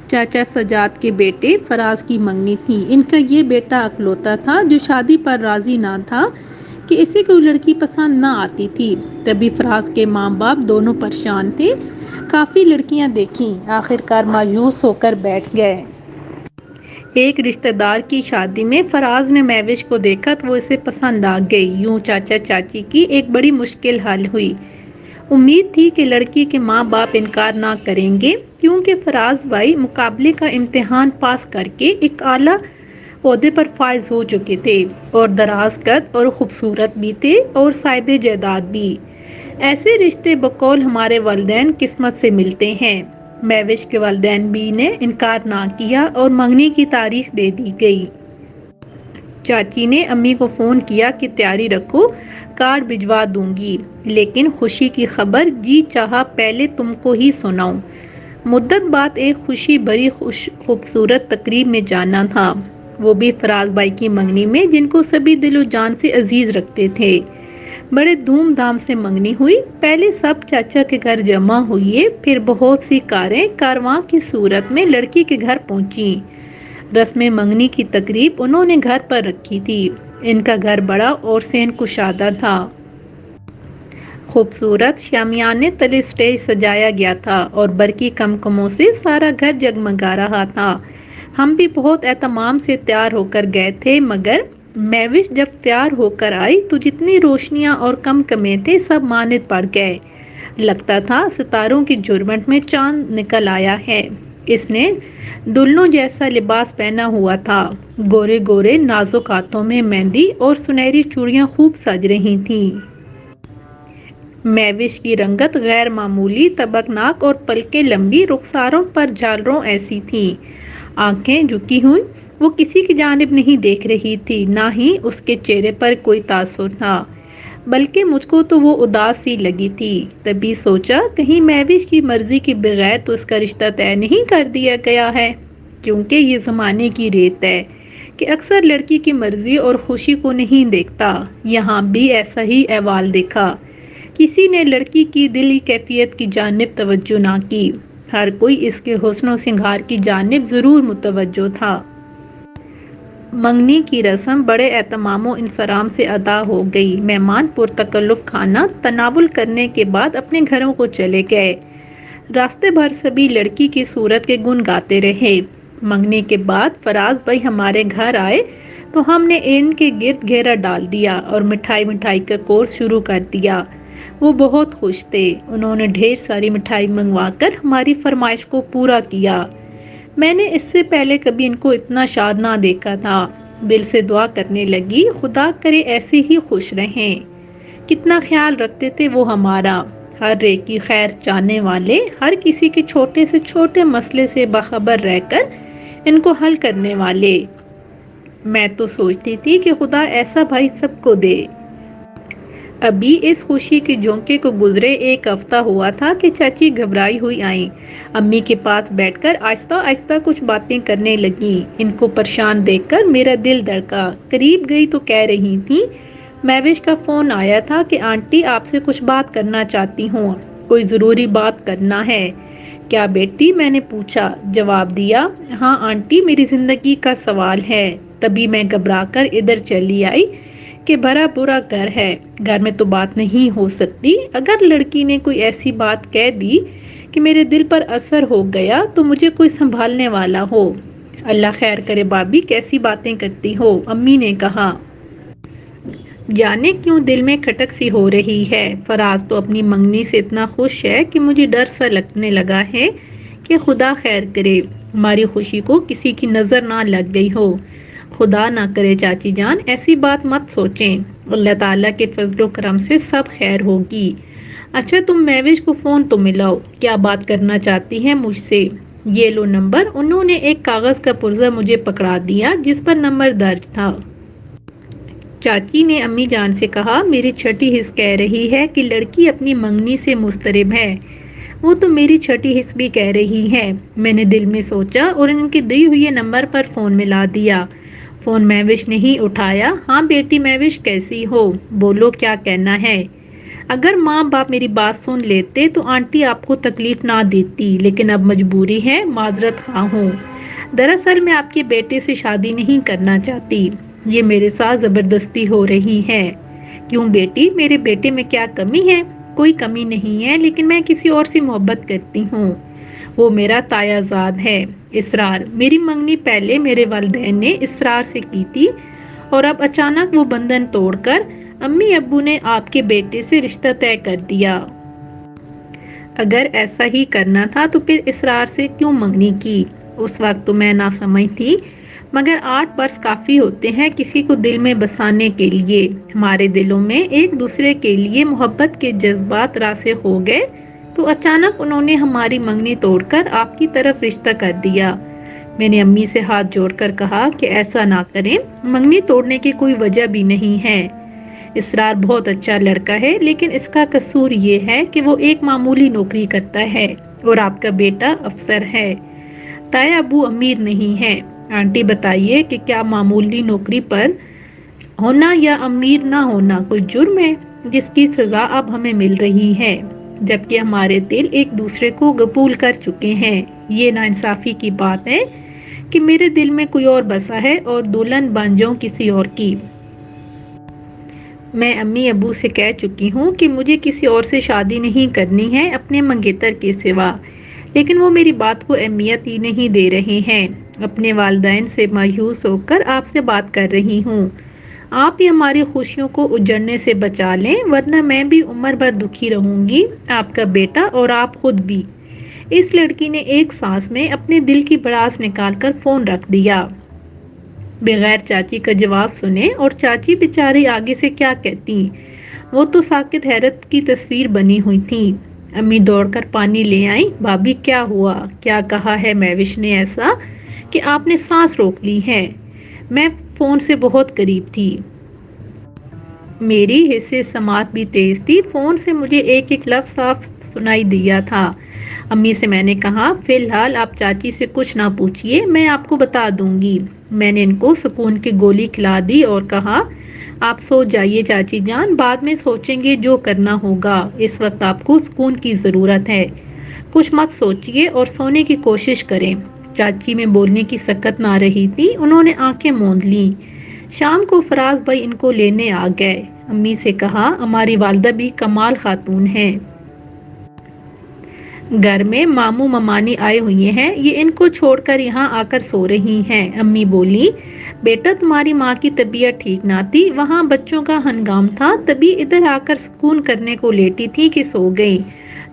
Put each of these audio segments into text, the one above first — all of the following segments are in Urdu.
چاچا سجاد کے بیٹے فراز کی منگنی تھی۔ ان کا یہ بیٹا اکلوتا تھا جو شادی پر راضی نہ تھا کہ اسے کوئی لڑکی پسند نہ آتی تھی۔ تبھی فراز کے ماں باپ دونوں پریشان تھے، کافی لڑکیاں دیکھیں، آخرکار مایوس ہو کر بیٹھ گئے۔ ایک رشتہ دار کی شادی میں فراز نے مہوش کو دیکھا تو وہ اسے پسند آ گئی۔ یوں چاچا چاچی کی ایک بڑی مشکل حل ہوئی۔ امید تھی کہ لڑکی کے ماں باپ انکار نہ کریں گے کیونکہ فراز بھائی مقابلے کا امتحان پاس کر کے ایک اعلیٰ عہدے پر فائز ہو چکے تھے اور دراز قد اور خوبصورت بھی تھے اور صاحب جائیداد بھی۔ ایسے رشتے بقول ہمارے والدین قسمت سے ملتے ہیں۔ مہوش کے والدین بھی نے انکار نہ کیا اور منگنی کی تاریخ دے دی گئی۔ چاچی نے امی کو فون کیا کہ تیاری رکھو، کارڈ بھجوا دوں گی، لیکن خوشی کی خبر جی چاہا پہلے تم کو ہی سناؤں۔ مدت بعد ایک خوشی بھری خوبصورت تقریب میں جانا تھا، وہ بھی فراز بھائی کی منگنی میں جن کو سبھی دل و جان سے عزیز رکھتے تھے۔ بڑے دھوم دھام سے منگنی ہوئی۔ پہلے سب چاچا کے گھر جمع ہوئے، پھر بہت سی کاریں کارواں کی صورت میں لڑکی کے گھر پہنچیں۔ رسم منگنی کی تقریب انہوں نے گھر پر رکھی تھی۔ ان کا گھر بڑا اور صحن کشادہ تھا۔ خوبصورت شامیانے تلے اسٹیج سجایا گیا تھا اور برقی کمکموں سے سارا گھر جگمگا رہا تھا۔ ہم بھی بہت اہتمام سے تیار ہو کر گئے تھے، مگر مہوش جب تیار ہو کر آئی تو جتنی روشنیاں اور کمکمے تھے سب ماند پڑ گئے۔ لگتا تھا ستاروں کی جھرمٹ میں چاند نکل آیا ہے۔ اس نے دلہنوں جیسا لباس پہنا ہوا تھا، گورے گورے نازک ہاتھوں میں مہندی اور سنہری چوڑیاں خوب سج رہی تھیں۔ مہوش کی رنگت غیر معمولی تبکناک اور پلکیں لمبی، رخساروں پر جھالروں ایسی تھیں، آنکھیں جھکی ہوئی۔ وہ کسی کی جانب نہیں دیکھ رہی تھی، نہ ہی اس کے چہرے پر کوئی تاثر تھا، بلکہ مجھ کو تو وہ اداس سی لگی تھی۔ تبھی سوچا کہیں مہوش کی مرضی کے بغیر تو اس کا رشتہ طے نہیں کر دیا گیا ہے، کیونکہ یہ زمانے کی ریت ہے کہ اکثر لڑکی کی مرضی اور خوشی کو نہیں دیکھتا۔ یہاں بھی ایسا ہی احوال دیکھا، کسی نے لڑکی کی دلی کیفیت کی جانب توجہ نہ کی، ہر کوئی اس کے حسن و سنگھار کی جانب ضرور متوجہ تھا۔ منگنی کی رسم بڑے اہتمام و انصرام سے ادا ہو گئی۔ مہمان پرتکلف کھانا تناول کرنے کے بعد اپنے گھروں کو چلے گئے۔ راستے بھر سبھی لڑکی کی صورت کے گن گاتے رہے۔ منگنی کے بعد فراز بھائی ہمارے گھر آئے تو ہم نے ان کے گرد گھیرا ڈال دیا اور مٹھائی کا کورس شروع کر دیا۔ وہ بہت خوش تھے، انہوں نے ڈھیر ساری مٹھائی منگوا کر ہماری فرمائش کو پورا کیا۔ میں نے اس سے پہلے کبھی ان کو اتنا شاد نہ دیکھا تھا۔ دل سے دعا کرنے لگی، خدا کرے ایسے ہی خوش رہیں۔ کتنا خیال رکھتے تھے وہ ہمارا، ہر ایک کی خیر چاہنے والے، ہر کسی کے چھوٹے سے چھوٹے مسئلے سے باخبر رہ کر ان کو حل کرنے والے۔ میں تو سوچتی تھی کہ خدا ایسا بھائی سب کو دے۔ ابھی اس خوشی کے جھونکے کو گزرے ایک ہفتہ ہوا تھا کہ چاچی گھبرائی ہوئی آئیں۔ امی کے پاس بیٹھ کر آہستہ آہستہ کچھ باتیں کرنے لگیں۔ ان کو پریشان دیکھ کر میرا دل دھڑکا۔ قریب گئی تو کہہ رہی تھیں، مہوش کا فون آیا تھا کہ آنٹی آپ سے کچھ بات کرنا چاہتی ہوں، کوئی ضروری بات کرنا ہے۔ کیا بیٹی؟ میں نے پوچھا۔ جواب دیا، ہاں آنٹی، میری زندگی کا سوال ہے۔ تبھی میں گھبرا کر ادھر چلی آئی کہ بھرا برا گھر ہے، گھر میں تو بات نہیں ہو سکتی۔ اگر لڑکی نے کوئی ایسی بات کہہ دی کہ میرے دل پر اثر ہو گیا تو مجھے کوئی سنبھالنے والا ہو۔ اللہ خیر کرے بھابھی، کیسی باتیں کرتی ہو؟ امی نے کہا۔ جانے کیوں دل میں کھٹک سی ہو رہی ہے۔ فراز تو اپنی منگنی سے اتنا خوش ہے کہ مجھے ڈر سا لگنے لگا ہے کہ خدا خیر کرے ہماری خوشی کو کسی کی نظر نہ لگ گئی ہو۔ خدا نہ کرے چاچی جان، ایسی بات مت سوچیں، اللہ تعالیٰ کے فضل و کرم سے سب خیر ہوگی۔ اچھا تم مہوش کو فون تو ملاؤ، کیا بات کرنا چاہتی ہیں مجھ سے؟ یہ لو نمبر۔ انہوں نے ایک کاغذ کا پرزہ مجھے پکڑا دیا جس پر نمبر درج تھا۔ چاچی نے امی جان سے کہا، میری چھٹی حس کہہ رہی ہے کہ لڑکی اپنی منگنی سے مضطرب ہے۔ وہ تو میری چھٹی حس بھی کہہ رہی ہے۔ میں نے دل میں سوچا اور ان کے دی ہوئے نمبر پر فون ملا دیا۔ فون مہوش نے ہی اٹھایا۔ ہاں بیٹی مہوش، کیسی ہو؟ بولو کیا کہنا ہے؟ اگر ماں باپ میری بات سن لیتے تو آنٹی آپ کو تکلیف نہ دیتی، لیکن اب مجبوری ہے، معذرت خواہ ہوں۔ دراصل میں آپ کے بیٹے سے شادی نہیں کرنا چاہتی، یہ میرے ساتھ زبردستی ہو رہی ہے۔ کیوں بیٹی، میرے بیٹے میں کیا کمی ہے؟ کوئی کمی نہیں ہے، لیکن میں کسی اور سے محبت کرتی ہوں، وہ میرا تایا زاد ہے۔ اسرار، میری منگنی پہلے میرے والدین نے اسرار سے کی تھی، اور اب اچانک وہ بندھن توڑ کر امی ابو نے آپ کے بیٹے سے رشتہ طے کر دیا۔ اگر ایسا ہی کرنا تھا تو پھر اسرار سے کیوں منگنی کی؟ اس وقت تو میں ناسمجھ تھی، مگر 8 برس کافی ہوتے ہیں کسی کو دل میں بسانے کے لیے۔ ہمارے دلوں میں ایک دوسرے کے لیے محبت کے جذبات راسخ ہو گئے تو اچانک انہوں نے ہماری منگنی توڑ کر آپ کی طرف رشتہ کر دیا۔ میں نے امی سے ہاتھ جوڑ کر کہا کہ ایسا نہ کریں، منگنی توڑنے کی کوئی وجہ بھی نہیں ہے۔ اسرار بہت اچھا لڑکا ہے، لیکن اس کا قصور یہ ہے کہ وہ ایک معمولی نوکری کرتا ہے اور آپ کا بیٹا افسر ہے۔ تایا ابو امیر نہیں ہے۔ آنٹی بتائیے کہ کیا معمولی نوکری پر ہونا یا امیر نہ ہونا کوئی جرم ہے جس کی سزا اب ہمیں مل رہی ہے، جبکہ ہمارے دل ایک دوسرے کو قبول کر چکے ہیں؟ یہ ناانصافی کی بات ہے کہ میرے دل میں کوئی اور بسا ہے اور دلہن بن جاؤں کسی اور کی۔ میں امی ابو سے کہہ چکی ہوں کہ مجھے کسی اور سے شادی نہیں کرنی ہے اپنے منگیتر کے سوا، لیکن وہ میری بات کو اہمیت ہی نہیں دے رہے ہیں۔ اپنے والدین سے مایوس ہو کر آپ سے بات کر رہی ہوں۔ آپ ہی ہماری خوشیوں کو اجڑنے سے بچا لیں، ورنہ میں بھی عمر بھر دکھی رہوں گی، آپ کا بیٹا اور آپ خود بھی۔ اس لڑکی نے ایک سانس میں اپنے دل کی بڑاس نکال کر فون رکھ دیا، بغیر چاچی کا جواب سنے، اور چاچی بیچاری آگے سے کیا کہتی، وہ تو ساکت حیرت کی تصویر بنی ہوئی تھی۔ امی دوڑ کر پانی لے آئیں۔ بھابھی کیا ہوا؟ کیا کہا ہے مہوش نے ایسا کہ آپ نے سانس روک لی ہے؟ میں فون سے بہت قریب تھی، میری حصے سماعت بھی تیز تھی، فون سے مجھے ایک ایک لفظ صاف سنائی دیا تھا۔ امی سے میں نے کہا، فی الحال آپ چاچی سے کچھ نہ پوچھئے، میں آپ کو بتا دوں گی۔ میں نے ان کو سکون کی گولی کھلا دی اور کہا، آپ سو جائیے چاچی جان، بعد میں سوچیں گے جو کرنا ہوگا، اس وقت آپ کو سکون کی ضرورت ہے، کچھ مت سوچئے اور سونے کی کوشش کریں۔ چاچی میں بولنے کی سکت نہ رہی تھی، انہوں نے آنکھیں موند لیں۔ شام کو فراز بھائی ان کو لینے آ گئے۔ امی سے کہا، ہماری والدہ بھی کمال خاتون ہیں، گھر میں ماموں ممانی آئے ہوئے ہیں، یہ ان کو چھوڑ کر یہاں آ کر سو رہی ہیں۔ امی بولی، بیٹا تمہاری ماں کی طبیعت ٹھیک نہ تھی، وہاں بچوں کا ہنگام تھا، تبھی ادھر آ کر سکون کرنے کو لیٹی تھی کہ سو گئی۔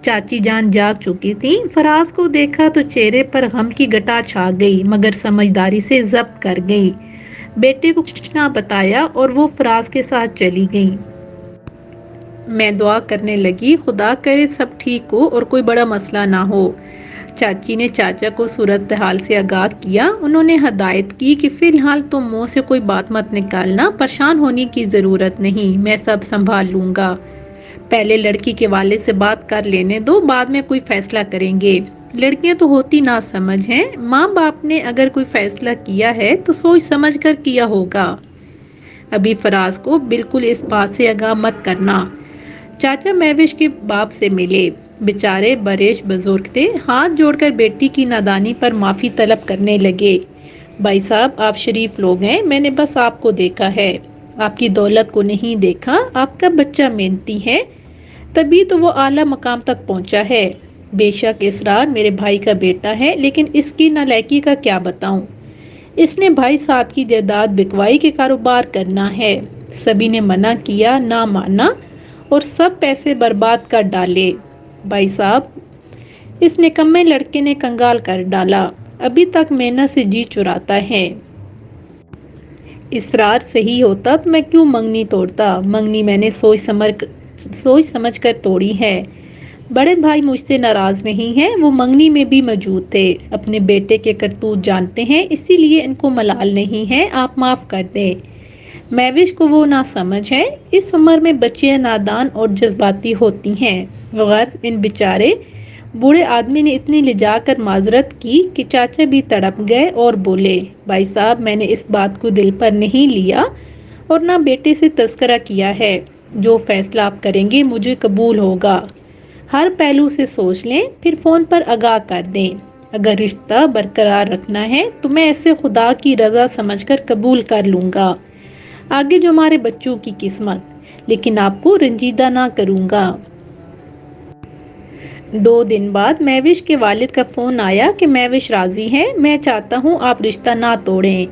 چاچی جان جاگ چکی تھی۔ فراز کو دیکھا تو چہرے پر غم کی گھٹا چھا گئی، مگر سمجھداری سے ضبط کر گئی۔ بیٹے کو کچھ نہ بتایا اور وہ فراز کے ساتھ چلی گئی۔ میں دعا کرنے لگی، خدا کرے سب ٹھیک ہو اور کوئی بڑا مسئلہ نہ ہو۔ چاچی نے چاچا کو صورتحال سے آگاہ کیا۔ انہوں نے ہدایت کی کہ فی الحال تم منہ سے کوئی بات مت نکالنا، پریشان ہونے کی ضرورت نہیں، میں سب سنبھال لوں گا۔ پہلے لڑکی کے والد سے بات کر لینے دو، بعد میں کوئی فیصلہ کریں گے۔ لڑکیاں تو ہوتی نہ سمجھ ہیں، ماں باپ نے اگر کوئی فیصلہ کیا ہے تو سوچ سمجھ کر کیا ہوگا۔ ابھی فراز کو بالکل اس بات سے آگاہ مت کرنا۔ چاچا مہوش کے باپ سے ملے، بیچارے بریش بزرگ تھے، ہاتھ جوڑ کر بیٹی کی نادانی پر معافی طلب کرنے لگے۔ بھائی صاحب، آپ شریف لوگ ہیں، میں نے بس آپ کو دیکھا ہے، آپ کی دولت کو نہیں دیکھا، آپ کا بچہ محنتی ہے، تبھی تو وہ اعلیٰ مقام تک پہنچا ہے۔ بے شک اسرار میرے بھائی کا بیٹا ہے، لیکن اس کی نالائکی کا کیا بتاؤں، اس نے بھائی صاحب کی جائیداد بکوائی کے کاروبار کرنا ہے، سبھی نے منع کیا، نہ مانا اور سب پیسے برباد کر ڈالے۔ بھائی صاحب، اس نکمے لڑکے نے کنگال کر ڈالا، ابھی تک محنت سے جی چراتا ہے۔ اسرار صحیح ہوتا تو میں کیوں منگنی توڑتا؟ منگنی میں نے سوچ سمجھ کر توڑی ہے۔ بڑے بھائی مجھ سے ناراض نہیں ہیں، وہ منگنی میں بھی موجود تھے، اپنے بیٹے کے کرتوت جانتے ہیں، اسی لیے ان کو ملال نہیں ہے، آپ معاف کر دیں۔ مہوش کو وہ نہ سمجھ ہے، اس عمر میں بچیاں نادان اور جذباتی ہوتی ہیں۔ غرض ان بیچارے بوڑھے آدمی نے اتنی لجا کر معذرت کی کہ چاچا بھی تڑپ گئے اور بولے، بھائی صاحب، میں نے اس بات کو دل پر نہیں لیا اور نہ بیٹے سے تذکرہ کیا ہے، جو فیصلہ آپ کریں گے مجھے قبول ہوگا۔ ہر پہلو سے سوچ لیں، پھر فون پر آگاہ کر دیں۔ اگر رشتہ برقرار رکھنا ہے تو میں اسے خدا کی رضا سمجھ کر قبول کر لوں گا، آگے جو ہمارے بچوں کی قسمت، لیکن آپ کو رنجیدہ نہ کروں گا۔ 2 دن بعد مہوش کے والد کا فون آیا کہ مہوش راضی ہے، میں چاہتا ہوں آپ رشتہ نہ توڑیں۔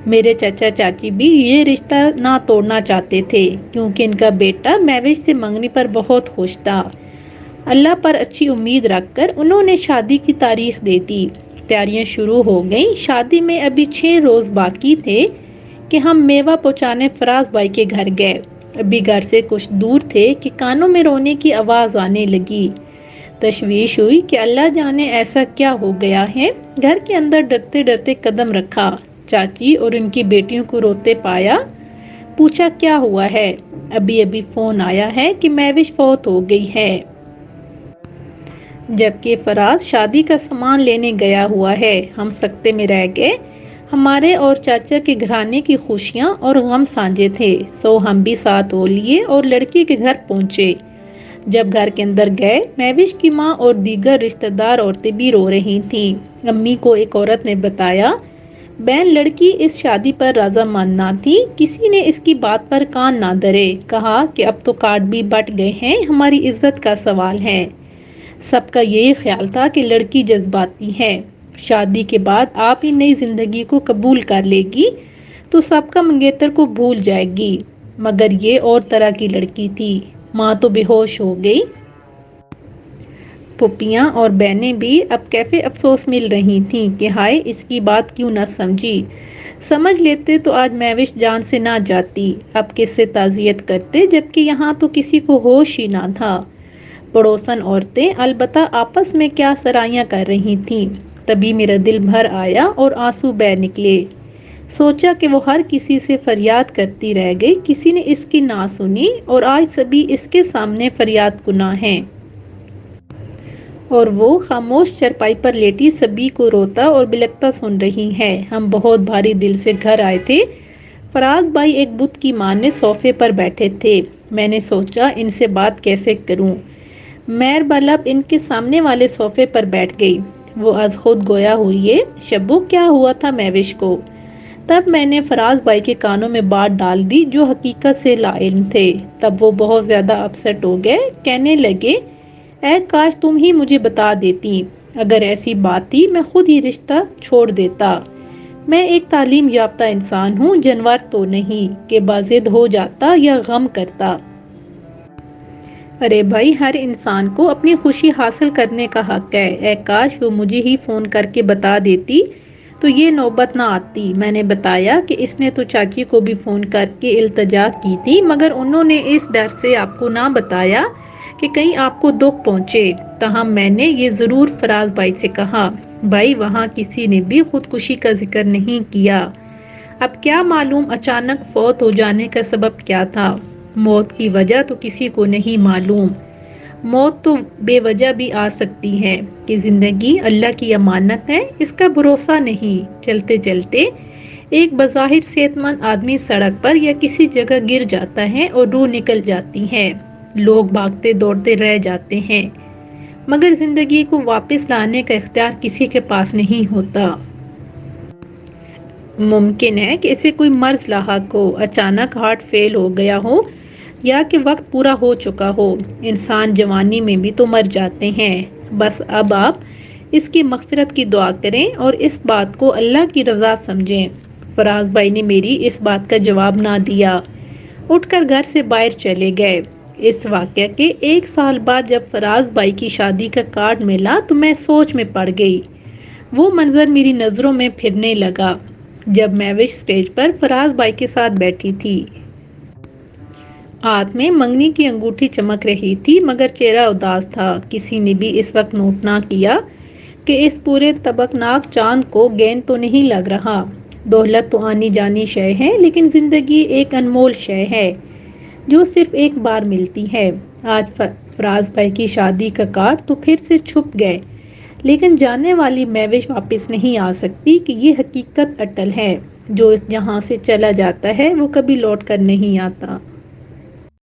میرے چچا چاچی بھی یہ رشتہ نہ توڑنا چاہتے تھے کیونکہ ان کا بیٹا مہوش سے منگنی پر بہت خوش تھا۔ اللہ پر اچھی امید رکھ کر انہوں نے شادی کی تاریخ دے دی۔ تیاریاں شروع ہو گئیں۔ شادی میں ابھی 6 روز باقی تھے کہ ہم میوہ پہنچانے فراز بھائی کے گھر گئے۔ ابھی گھر سے کچھ دور تھے کہ کانوں میں رونے کی آواز آنے لگی۔ تشویش ہوئی کہ اللہ جانے ایسا کیا ہو گیا ہے۔ گھر کے اندر ڈرتے ڈرتے قدم رکھا، چاچی اور ان کی بیٹیوں کو روتے پایا، پوچھا کیا ہوا ہے؟ ابھی فون آیا ہے کہ مہوش فوت ہو گئی ہے، جبکہ فراز شادی کا سامان لینے گیا ہوا ہے۔ ہم سکتے میں رہ گئے۔ ہمارے اور چاچا کے گھرانے کی خوشیاں اور غم سانجے تھے، سو ہم بھی ساتھ ہو لیے اور لڑکی کے گھر پہنچے۔ جب گھر کے اندر گئے، مہوش کی ماں اور دیگر رشتہ دار عورتیں بھی رو رہی تھیں۔ امی کو ایک عورت نے بتایا، بہن لڑکی اس شادی پر رضامند نہ تھی، کسی نے اس کی بات پر کان نہ دھرے، کہا کہ اب تو کارڈ بھی بٹ گئے ہیں، ہماری عزت کا سوال ہے۔ سب کا یہی خیال تھا کہ لڑکی جذباتی ہے، شادی کے بعد آپ ہی نئی زندگی کو قبول کر لے گی تو سب کا منگیتر کو بھول جائے گی، مگر یہ اور طرح کی لڑکی تھی۔ ماں تو بے ہوش ہو گئی۔ پھوپھیاں اور بہنیں بھی اب کیفے افسوس مل رہی تھیں کہ ہائے اس کی بات کیوں نہ سمجھی، سمجھ لیتے تو آج مہوش جان سے نہ جاتی، اب کس سے تعزیت کرتے، جبکہ یہاں تو کسی کو ہوش ہی نہ تھا۔ پڑوسن عورتیں البتہ آپس میں کیا سرائیاں کر رہی تھیں، تبھی میرا دل بھر آیا اور آنسو بہہ نکلے۔ سوچا کہ وہ ہر کسی سے فریاد کرتی رہ گئی، کسی نے اس کی نہ سنی، اور آج سبھی اس کے سامنے فریاد کناں ہیں، اور وہ خاموش چرپائی پر لیٹی سبھی کو روتا اور بلکتا سن رہی ہے۔ ہم بہت بھاری دل سے گھر آئے تھے۔ فراز بھائی ایک بت کی مانند صوفے پر بیٹھے تھے۔ میں نے سوچا ان سے بات کیسے کروں۔ مہر بلب ان کے سامنے والے صوفے پر بیٹھ گئی۔ وہ از خود گویا ہوئی، شبو کیا ہوا تھا مہوش کو؟ تب میں نے فراز بھائی کے کانوں میں بات ڈال دی جو حقیقت سے لا علم تھے۔ تب وہ بہت زیادہ اپسٹ ہو گئے، کہنے لگے اے کاش تم ہی مجھے بتا دیتی، اگر ایسی بات تھی میں خود ہی رشتہ چھوڑ دیتا۔ میں ایک تعلیم یافتہ انسان ہوں، جانور تو نہیں کہ باضد ہو جاتا یا غم کرتا۔ ارے بھائی ہر انسان کو اپنی خوشی حاصل کرنے کا حق ہے، اے کاش وہ مجھے ہی فون کر کے بتا دیتی تو یہ نوبت نہ آتی۔ میں نے بتایا کہ اس نے تو چاچی کو بھی فون کر کے التجا کی تھی، مگر انہوں نے اس ڈر سے آپ کو نہ بتایا کہ کہیں آپ کو دکھ پہنچے۔ تاہم میں نے یہ ضرور فراز بھائی سے کہا، بھائی وہاں کسی نے بھی خودکشی کا ذکر نہیں کیا۔ اب کیا معلوم اچانک فوت ہو جانے کا سبب کیا تھا، موت کی وجہ تو کسی کو نہیں معلوم۔ موت تو بے وجہ بھی آ سکتی ہے کہ زندگی اللہ کی امانت ہے، اس کا بھروسہ نہیں۔ چلتے چلتے ایک بظاہر صحت مند آدمی سڑک پر یا کسی جگہ گر جاتا ہے اور روح نکل جاتی ہے، لوگ بھاگتے دوڑتے رہ جاتے ہیں، مگر زندگی کو واپس لانے کا اختیار کسی کے پاس نہیں ہوتا۔ ممکن ہے کہ اسے کوئی مرض لاحق ہو، اچانک ہارٹ فیل ہو گیا ہو یا کہ وقت پورا ہو چکا ہو۔ انسان جوانی میں بھی تو مر جاتے ہیں۔ بس اب آپ اس کی مغفرت کی دعا کریں اور اس بات کو اللہ کی رضا سمجھیں۔ فراز بھائی نے میری اس بات کا جواب نہ دیا، اٹھ کر گھر سے باہر چلے گئے۔ اس واقعہ کے 1 سال بعد جب فراز بھائی کی شادی کا کارڈ ملا تو میں سوچ میں پڑ گئی۔ وہ منظر میری نظروں میں پھرنے لگا جب مہوش اسٹیج پر فراز بھائی کے ساتھ بیٹھی تھی۔ ہاتھ میں منگنی کی انگوٹھی چمک رہی تھی، مگر چہرہ اداس تھا۔ کسی نے بھی اس وقت نوٹ نہ کیا کہ اس پورے تبکناک چاند کو گیند تو نہیں لگ رہا۔ دولت تو آنی جانی شے ہے، لیکن زندگی ایک انمول شے ہے جو صرف ایک بار ملتی ہے۔ آج فراز بھائی کی شادی کا کارڈ تو پھر سے چھپ گئے، لیکن جانے والی مہوش واپس نہیں آ سکتی کہ یہ حقیقت اٹل ہے، جو اس جہاں سے چلا جاتا ہے وہ کبھی لوٹ کر نہیں آتا۔